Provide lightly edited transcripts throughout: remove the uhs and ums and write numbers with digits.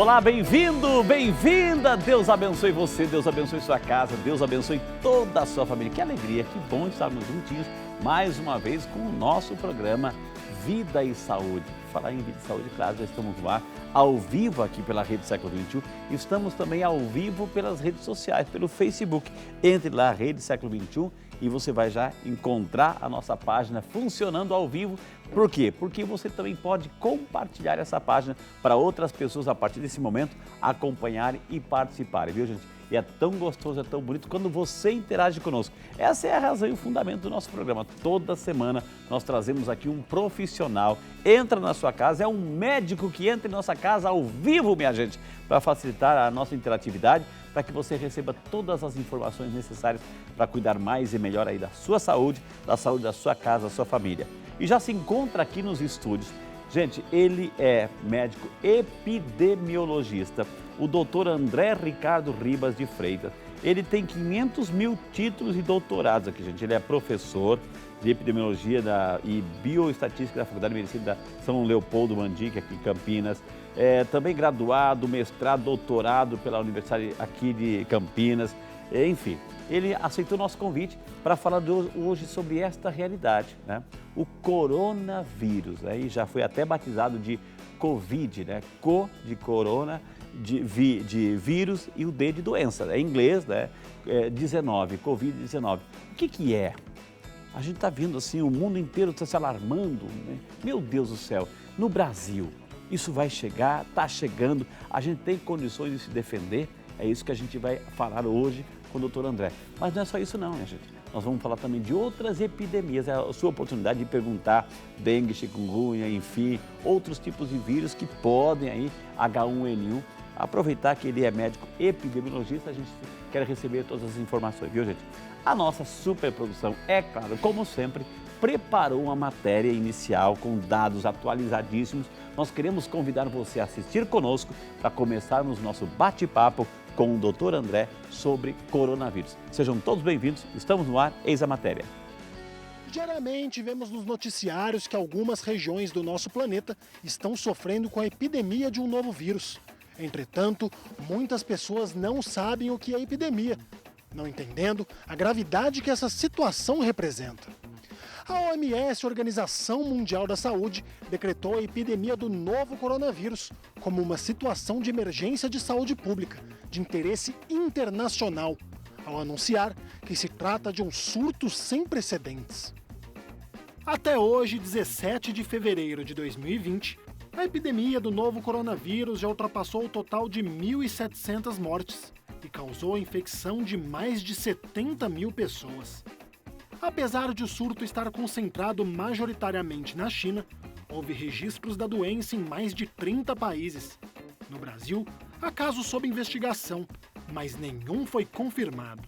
Olá, bem-vindo, bem-vinda. Deus abençoe você, Deus abençoe sua casa, Deus abençoe toda a sua família. Que alegria, que bom estarmos juntinhos mais uma vez com o nosso programa Vida e Saúde. Falar em vida e saúde, claro, já estamos lá ao vivo aqui pela Rede Século XXI. Estamos também ao vivo pelas redes sociais, pelo Facebook. Entre lá, Rede Século XXI, e você vai já encontrar a nossa página funcionando ao vivo. Por quê? Porque você também pode compartilhar essa página para outras pessoas a partir desse momento acompanharem e participarem, viu, gente? E é tão gostoso, é tão bonito quando você interage conosco. Essa é a razão e o fundamento do nosso programa. Toda semana nós trazemos aqui um profissional, entra na sua casa, é um médico que entra em nossa casa ao vivo, minha gente, para facilitar a nossa interatividade, para que você receba todas as informações necessárias para cuidar mais e melhor aí da sua saúde da sua casa, da sua família. E já se encontra aqui nos estúdios. Gente, ele é médico epidemiologista, o doutor André Ricardo Ribas de Freitas. Ele tem 500 mil títulos e doutorados aqui, gente. Ele é professor de epidemiologia e bioestatística da Faculdade de Medicina da São Leopoldo Mandique, aqui em Campinas. Também graduado, mestrado, doutorado pela Universidade aqui de Campinas. Enfim, ele aceitou nosso convite para falar hoje sobre esta realidade, né? O coronavírus, aí já foi até batizado de Covid, né? Co de corona, de vírus e o D de doença, em inglês, né? 19, Covid-19. O que é? A gente está vendo assim, o mundo inteiro está se alarmando, né? Meu Deus do céu, no Brasil, isso vai chegar, está chegando, a gente tem condições de se defender, é isso que a gente vai falar hoje com o doutor André. Mas não é só isso não, minha gente. Nós vamos falar também de outras epidemias. É a sua oportunidade de perguntar dengue, chikungunya, enfim, outros tipos de vírus que podem aí, H1N1. Aproveitar que ele é médico epidemiologista, a gente quer receber todas as informações, viu, gente? A nossa superprodução, é claro, como sempre, preparou uma matéria inicial com dados atualizadíssimos. Nós queremos convidar você a assistir conosco para começarmos nosso bate-papo com o Dr. André sobre coronavírus. Sejam todos bem-vindos, estamos no ar, eis a matéria. Diariamente vemos nos noticiários que algumas regiões do nosso planeta estão sofrendo com a epidemia de um novo vírus. Entretanto, muitas pessoas não sabem o que é epidemia, não entendendo a gravidade que essa situação representa. A OMS, Organização Mundial da Saúde, decretou a epidemia do novo coronavírus como uma situação de emergência de saúde pública, de interesse internacional, ao anunciar que se trata de um surto sem precedentes. Até hoje, 17 de fevereiro de 2020, a epidemia do novo coronavírus já ultrapassou o total de 1.700 mortes e causou a infecção de mais de 70 mil pessoas. Apesar de o surto estar concentrado majoritariamente na China, houve registros da doença em mais de 30 países. No Brasil, há casos sob investigação, mas nenhum foi confirmado.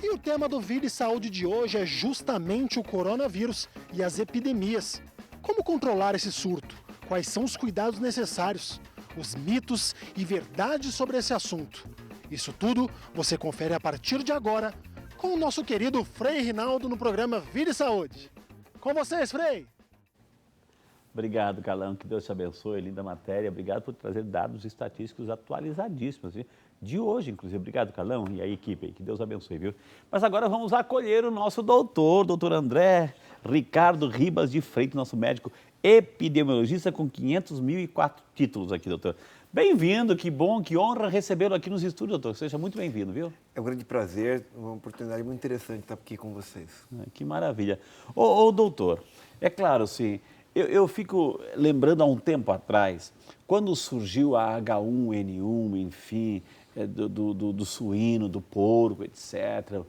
E o tema do Vida e Saúde de hoje é justamente o coronavírus e as epidemias. Como controlar esse surto? Quais são os cuidados necessários? Os mitos e verdades sobre esse assunto? Isso tudo você confere a partir de agora com o nosso querido Frei Rinaldo no programa Vida e Saúde. Com vocês, Frei! Obrigado, Carlão, que Deus te abençoe, linda matéria. Obrigado por trazer dados estatísticos atualizadíssimos, viu? De hoje, inclusive. Obrigado, Carlão, e a equipe aí, que Deus abençoe, viu? Mas agora vamos acolher o nosso doutor André Ricardo Ribas de Freitas, nosso médico epidemiologista com 500.004 títulos aqui, doutor. Bem-vindo, que bom, que honra recebê-lo aqui nos estúdios, doutor. Seja muito bem-vindo, viu? É um grande prazer, uma oportunidade muito interessante estar aqui com vocês. Que maravilha. Ô doutor, é claro, sim, eu fico lembrando há um tempo atrás, quando surgiu a H1N1, enfim, do suíno, do porco, etc.,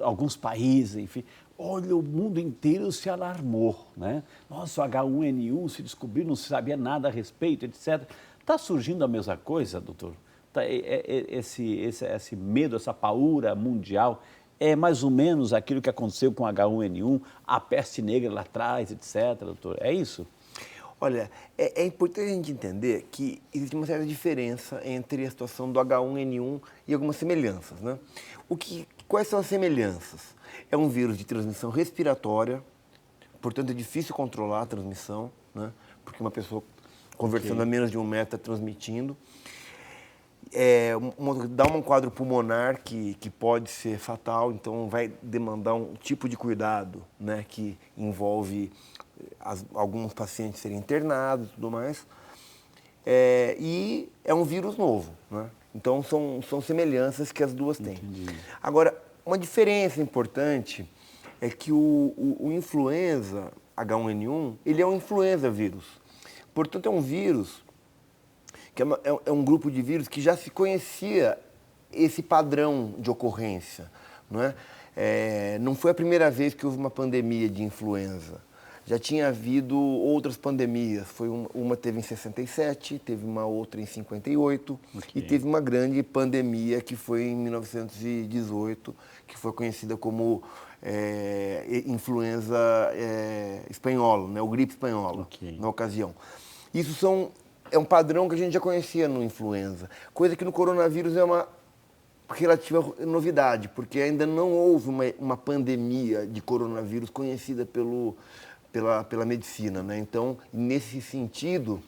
alguns países, enfim, olha, o mundo inteiro se alarmou, né? Nossa, o H1N1 se descobriu, não se sabia nada a respeito, etc. Está surgindo a mesma coisa, doutor? Esse medo, essa paura mundial, é mais ou menos aquilo que aconteceu com H1N1, a peste negra lá atrás, etc., doutor? É isso? Olha, é importante a gente entender que existe uma certa diferença entre a situação do H1N1 e algumas semelhanças, né? Quais são as semelhanças? É um vírus de transmissão respiratória, portanto é difícil controlar a transmissão, né? Porque uma pessoa conversando a menos de 1 metro está transmitindo. dá um quadro pulmonar que pode ser fatal, então vai demandar um tipo de cuidado, né, que envolve alguns pacientes serem internados e tudo mais. E é um vírus novo, né? Então são semelhanças que as duas têm. Entendi. Agora, uma diferença importante é que o influenza H1N1, ele é um influenza vírus. Portanto, é um vírus que é um grupo de vírus que já se conhecia esse padrão de ocorrência, não é? Não foi a primeira vez que houve uma pandemia de influenza. Já tinha havido outras pandemias. Uma teve em 67, teve uma outra em 58 e teve uma grande pandemia que foi em 1918, que foi conhecida como influenza espanhola, né? O gripe espanhola, na ocasião. Isso é um padrão que a gente já conhecia no influenza, coisa que no coronavírus é uma relativa novidade, porque ainda não houve uma pandemia de coronavírus conhecida pela medicina, né? Então, nesse sentido,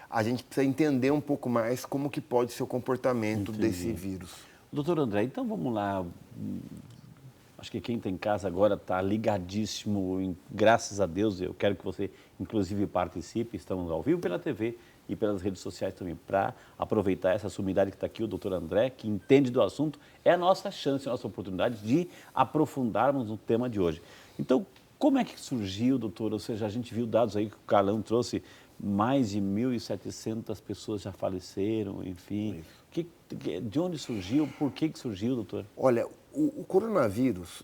a gente precisa entender um pouco mais como que pode ser o comportamento desse vírus. Doutor André, então vamos lá. Acho que quem está em casa agora está ligadíssimo, graças a Deus. Eu quero que você, inclusive, participe. Estamos ao vivo pela TV e pelas redes sociais também, para aproveitar essa sumidade que está aqui, o doutor André, que entende do assunto. É a nossa chance, a nossa oportunidade de aprofundarmos no tema de hoje. Então, como é que surgiu, doutor? Ou seja, a gente viu dados aí que o Carlão trouxe, mais de 1.700 pessoas já faleceram, enfim. De onde surgiu? Por que surgiu, doutor? Olha, o coronavírus,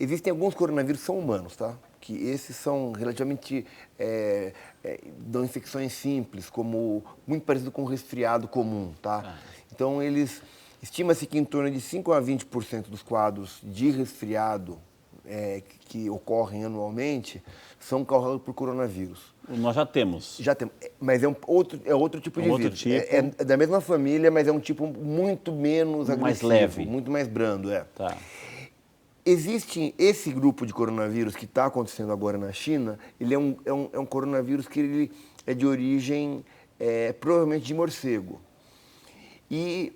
existem alguns coronavírus que são humanos, tá? Que esses são relativamente, dão infecções simples, muito parecido com um resfriado comum, tá? Então, estima-se que em torno de 5 a 20% dos quadros de resfriado que ocorrem anualmente são causados por coronavírus. Nós já temos. Já temos, mas é outro tipo de vírus. Tipo. É da mesma família, mas é um tipo muito menos agressivo. Mais leve. Muito mais brando, Tá. Existe esse grupo de coronavírus que está acontecendo agora na China, ele é um coronavírus que ele é de origem provavelmente de morcego. E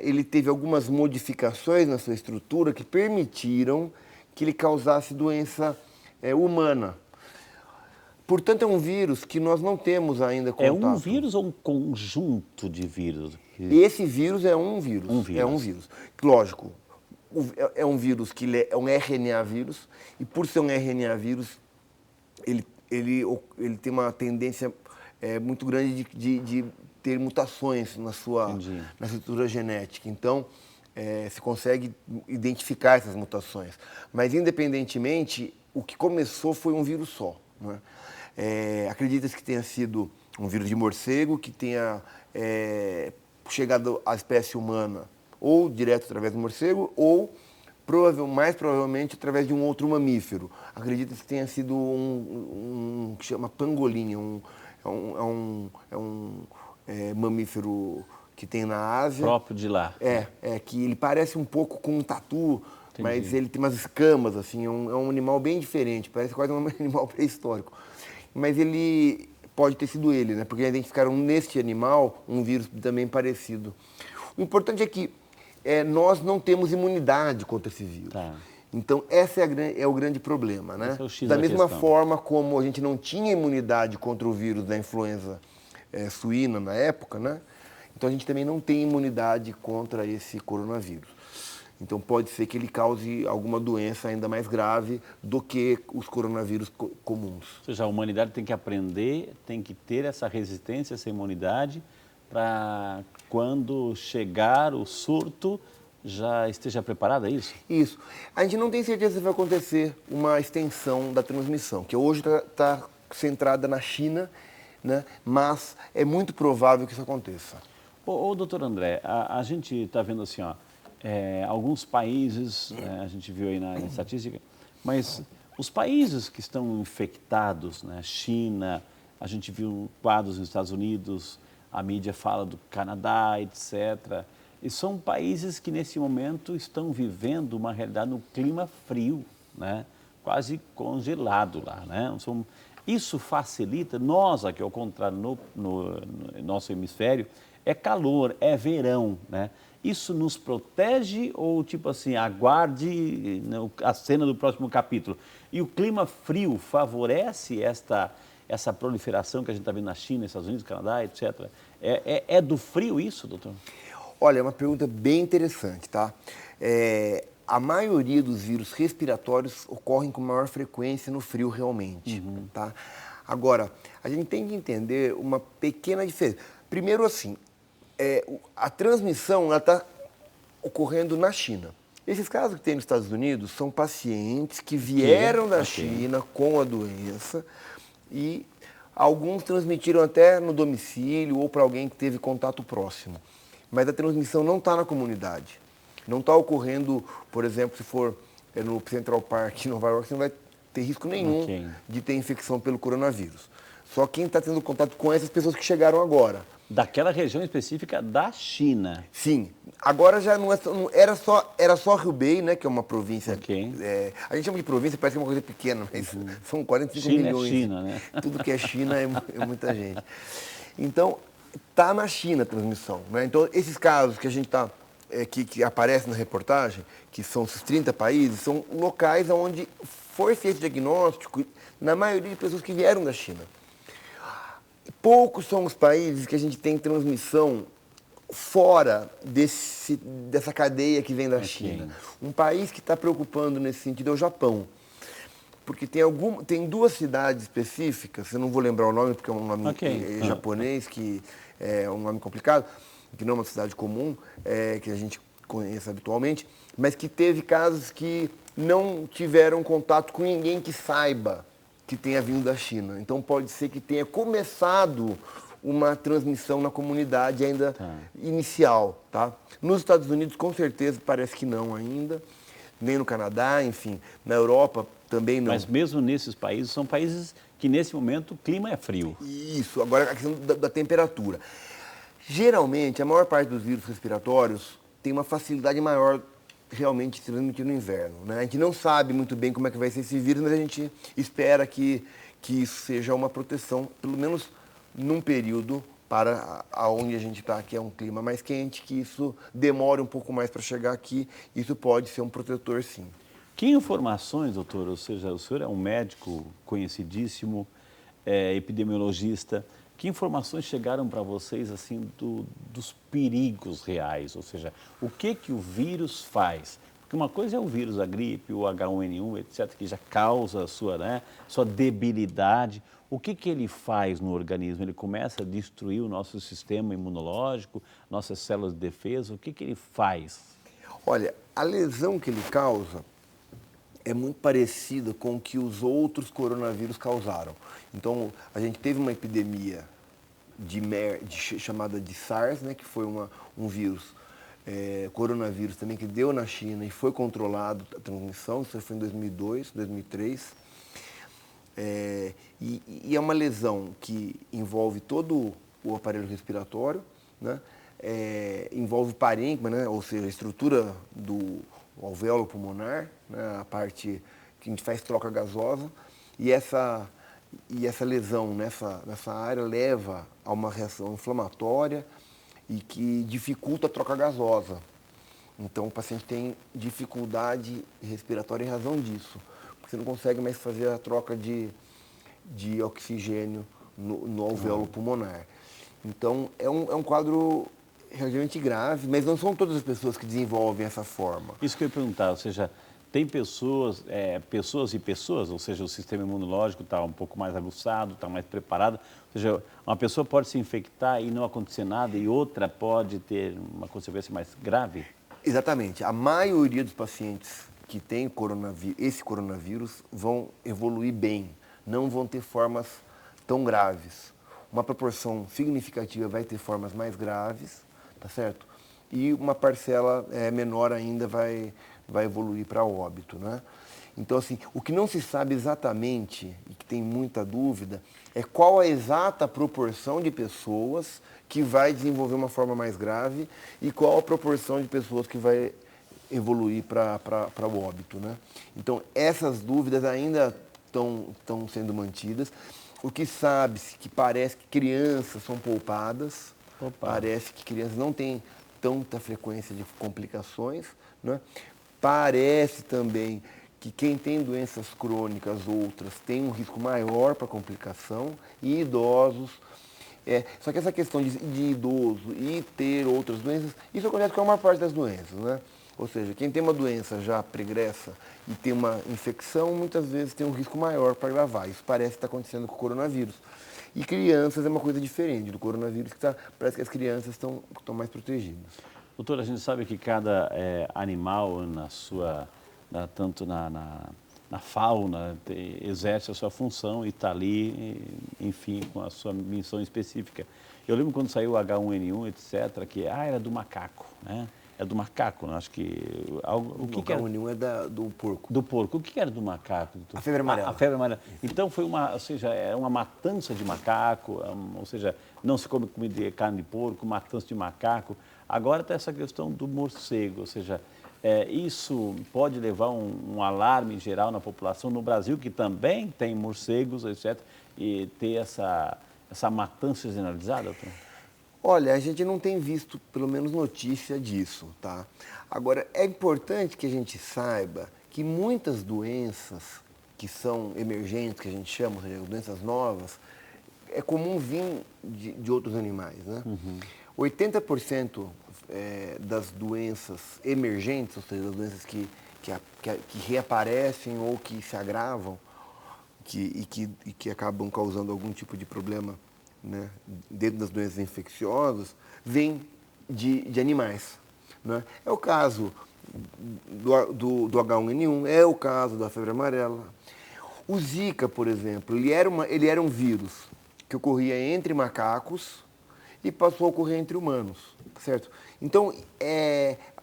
ele teve algumas modificações na sua estrutura que permitiram que ele causasse doença humana. Portanto, é um vírus que nós não temos ainda contato. É um vírus ou um conjunto de vírus? Esse vírus é um vírus. É um vírus. Lógico, é um vírus que é um RNA vírus, e por ser um RNA vírus, ele tem uma tendência muito grande de ter mutações na estrutura genética. Então, se consegue identificar essas mutações. Mas, independentemente, o que começou foi um vírus só, né? Acredita-se que tenha sido um vírus de morcego, que tenha chegado à espécie humana ou direto através do morcego, ou mais provavelmente através de um outro mamífero. Acredita-se que tenha sido que chama pangolim, um mamífero que tem na Ásia. Próprio de lá. Que ele parece um pouco com um tatu, Entendi. Mas ele tem umas escamas, assim, é um animal bem diferente, parece quase um animal pré-histórico. Mas ele pode ter sido ele, né? Porque identificaram neste animal um vírus também parecido. O importante é que nós não temos imunidade contra esse vírus. Tá. Então, esse é o grande problema, né? Esse é o X da da mesma questão. forma como a gente não tinha imunidade contra o vírus da influenza suína na época, né? Então, a gente também não tem imunidade contra esse coronavírus. Então, pode ser que ele cause alguma doença ainda mais grave do que os coronavírus comuns. Ou seja, a humanidade tem que aprender, tem que ter essa resistência, essa imunidade, para quando chegar o surto, já esteja preparada, é isso? Isso. A gente não tem certeza se vai acontecer uma extensão da transmissão, que hoje está centrada na China, né? Mas é muito provável que isso aconteça. Doutor André, a gente está vendo assim, alguns países, a gente viu aí na estatística, mas os países que estão infectados, né, China, a gente viu quadros nos Estados Unidos, a mídia fala do Canadá, etc. E são países que nesse momento estão vivendo uma realidade no clima frio, né, quase congelado lá, né? Isso facilita, nós aqui ao contrário, no nosso hemisfério, é calor, é verão, né? Isso nos protege ou, tipo assim, aguarde a cena do próximo capítulo? E o clima frio favorece essa proliferação que a gente está vendo na China, Estados Unidos, Canadá, etc. É do frio isso, doutor? Olha, é uma pergunta bem interessante, tá? A maioria dos vírus respiratórios ocorrem com maior frequência no frio realmente, tá? Agora, a gente tem que entender uma pequena diferença. Primeiro, assim, a transmissão está ocorrendo na China. Esses casos que tem nos Estados Unidos são pacientes que vieram da China com a doença e alguns transmitiram até no domicílio ou para alguém que teve contato próximo. Mas a transmissão não está na comunidade. Não está ocorrendo, por exemplo, se for no Central Park, em Nova York, você não vai ter risco nenhum de ter infecção pelo coronavírus. Só quem está tendo contato com essas pessoas que chegaram agora. Daquela região específica da China. Sim. Agora já não era só Hubei, né, que é uma província. A gente chama de província, parece que é uma coisa pequena, mas são 45 milhões. China, né? Tudo que é China é muita gente. Então, está na China a transmissão, né? Então, esses casos que a gente está, que aparecem na reportagem, que são esses 30 países, são locais onde foi feito diagnóstico, na maioria de pessoas que vieram da China. Poucos são os países que a gente tem transmissão fora dessa cadeia que vem da China. Um país que está preocupando nesse sentido é o Japão. Porque tem duas cidades específicas, eu não vou lembrar o nome porque é um nome japonês, que é um nome complicado, que não é uma cidade comum, que a gente conhece habitualmente, mas que teve casos que não tiveram contato com ninguém que saiba que tenha vindo da China. Então pode ser que tenha começado uma transmissão na comunidade ainda inicial, tá? Nos Estados Unidos, com certeza, parece que não ainda, nem no Canadá, enfim, na Europa também não. Mas mesmo nesses países, são países que nesse momento o clima é frio. Isso, agora a questão da temperatura. Geralmente, a maior parte dos vírus respiratórios tem uma facilidade maior realmente se transmitir no inverno, né? A gente não sabe muito bem como é que vai ser esse vírus, mas a gente espera que isso seja uma proteção, pelo menos num período para aonde a gente está, que é um clima mais quente, que isso demore um pouco mais para chegar aqui, isso pode ser um protetor, sim. Que informações, doutor, ou seja, o senhor é um médico conhecidíssimo, epidemiologista, que informações chegaram para vocês assim dos perigos reais? Ou seja, o que o vírus faz? Porque uma coisa é o vírus da gripe, o H1N1, etc., que já causa a sua debilidade. O que ele faz no organismo? Ele começa a destruir o nosso sistema imunológico, nossas células de defesa? O que ele faz? Olha, a lesão que ele causa é muito parecida com o que os outros coronavírus causaram. Então, a gente teve uma epidemia chamada de SARS, né, que foi um vírus, coronavírus também, que deu na China e foi controlado a transmissão, isso foi em 2002, 2003. E é uma lesão que envolve todo o aparelho respiratório, né, envolve o parênquima, né, ou seja, a estrutura do alvéolo pulmonar, né, a parte que a gente faz troca gasosa, e essa lesão nessa área leva a uma reação inflamatória e que dificulta a troca gasosa. Então o paciente tem dificuldade respiratória em razão disso, porque você não consegue mais fazer a troca de oxigênio no alvéolo pulmonar. Então é um quadro relativamente grave, mas não são todas as pessoas que desenvolvem essa forma. Isso que eu ia perguntar, ou seja, tem pessoas e pessoas, ou seja, o sistema imunológico está um pouco mais aguçado, está mais preparado, ou seja, uma pessoa pode se infectar e não acontecer nada e outra pode ter uma consequência mais grave? Exatamente. A maioria dos pacientes que têm esse coronavírus vão evoluir bem, não vão ter formas tão graves. Uma proporção significativa vai ter formas mais graves, tá certo? E uma parcela menor ainda vai evoluir para óbito, né? Então, assim, o que não se sabe exatamente, e que tem muita dúvida, é qual a exata proporção de pessoas que vai desenvolver uma forma mais grave e qual a proporção de pessoas que vai evoluir para o óbito, né? Então, essas dúvidas ainda estão sendo mantidas. O que sabe-se que parece que crianças são poupadas, Opa. Parece que crianças não têm tanta frequência de complicações, né? Parece também que quem tem doenças crônicas outras tem um risco maior para complicação e idosos. Só que essa questão de idoso e ter outras doenças, isso acontece com a maior parte das doenças, né? Ou seja, quem tem uma doença já pregressa e tem uma infecção, muitas vezes tem um risco maior para agravar. Isso parece estar acontecendo com o coronavírus. E crianças é uma coisa diferente do coronavírus, parece que as crianças estão mais protegidas. Doutor, a gente sabe que cada animal tanto na fauna, exerce a sua função e está ali, enfim, com a sua missão específica. Eu lembro quando saiu o H1N1, etc., que era do macaco, né? É do macaco, né? Acho que... O que H1N1 é do porco. Do porco. O que era do macaco, doutor? A febre amarela. A febre amarela. Então foi ou seja, era uma matança de macaco, ou seja, não se come comida carne de porco, matança de macaco. Agora está essa questão do morcego, ou seja, isso pode levar um alarme geral na população no Brasil, que também tem morcegos, etc., e ter essa matança generalizada, doutor? Olha, a gente não tem visto, pelo menos, notícia disso, tá? Agora, é importante que a gente saiba que muitas doenças que são emergentes, que a gente chama, ou seja, doenças novas, é comum vir de outros animais, né? 80% das doenças emergentes, ou seja, das doenças que reaparecem ou que se agravam, e que acabam causando algum tipo de problema, né, dentro das doenças infecciosas, vem de animais, né? É o caso do H1N1, é o caso da febre amarela. O Zika, por exemplo, ele era um vírus que ocorria entre macacos e passou a ocorrer entre humanos, certo? Então,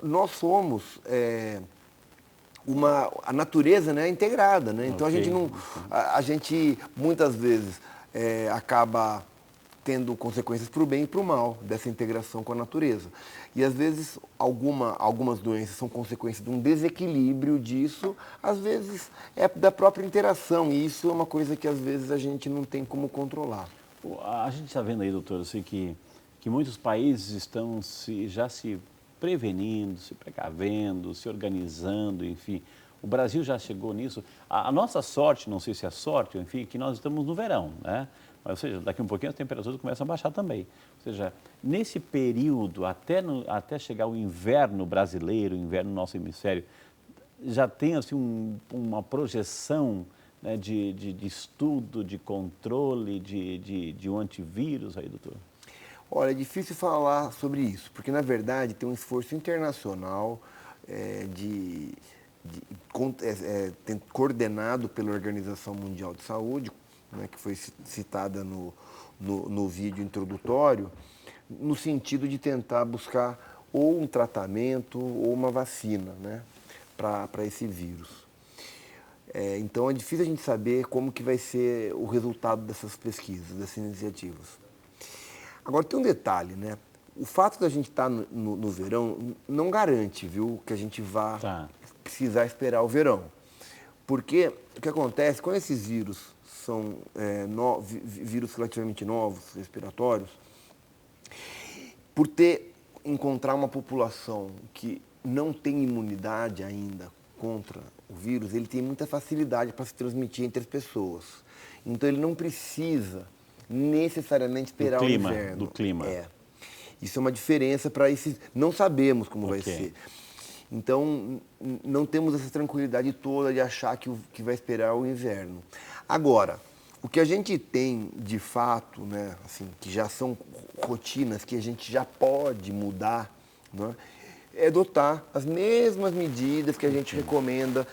nós somos a natureza, né, integrada, né? Então, a gente muitas vezes acaba tendo consequências para o bem e para o mal dessa integração com a natureza. E às vezes algumas doenças são consequência de um desequilíbrio disso, às vezes é da própria interação, e isso é uma coisa que às vezes a gente não tem como controlar. A gente está vendo aí, doutor, assim, que muitos países estão já se prevenindo, se precavendo, se organizando, enfim. O Brasil já chegou nisso. A nossa sorte, não sei se é sorte, enfim, é que nós estamos no verão, né? Ou seja, daqui um pouquinho as temperaturas começam a baixar também. Ou seja, nesse período, até chegar o inverno brasileiro, o inverno no nosso hemisfério, já tem assim, uma projeção, né, de estudo, de controle, de um antivírus aí, doutor? Olha, é difícil falar sobre isso, porque na verdade tem um esforço internacional coordenado pela Organização Mundial de Saúde, né, que foi citada no vídeo introdutório, no sentido de tentar buscar ou um tratamento ou uma vacina, né, para esse vírus. Então é difícil a gente saber como que vai ser o resultado dessas pesquisas, dessas iniciativas. Agora tem um detalhe, né? O fato da gente estar no verão não garante, viu, que a gente vá precisar esperar o verão. Porque o que acontece, quando esses vírus são vírus relativamente novos, respiratórios, por encontrar uma população que não tem imunidade ainda contra o vírus, ele tem muita facilidade para se transmitir entre as pessoas. Então ele não precisa necessariamente esperar o inverno. Do clima. Isso é uma diferença para esses... Não sabemos como vai ser. Então, não temos essa tranquilidade toda de achar que vai esperar o inverno. Agora, o que a gente tem de fato, né, assim, que já são rotinas que a gente já pode mudar, né, é adotar as mesmas medidas que a gente recomenda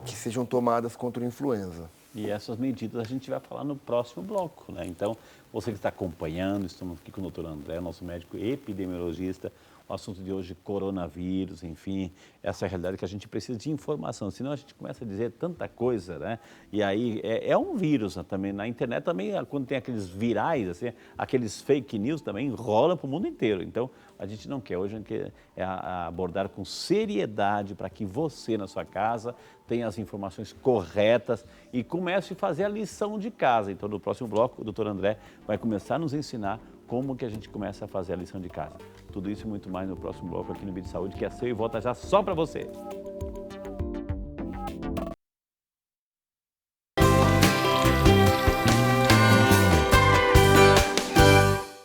que sejam tomadas contra a influenza. E essas medidas a gente vai falar no próximo bloco, né? Então, você que está acompanhando, estamos aqui com o doutor André, nosso médico epidemiologista. O assunto de hoje, coronavírus, enfim, essa é a realidade que a gente precisa de informação, senão a gente começa a dizer tanta coisa, né? E aí é um vírus, né, também. Na internet também, quando tem aqueles virais, assim, aqueles fake news também rolam para o mundo inteiro. Então, a gente não quer. Hoje a gente quer abordar com seriedade para que você, na sua casa, tenha as informações corretas e comece a fazer a lição de casa. Então, no próximo bloco, o doutor André vai começar a nos ensinar como que a gente começa a fazer a lição de casa. Tudo isso e muito mais no próximo bloco aqui no Vídeo Saúde, que é seu e volta já só para você.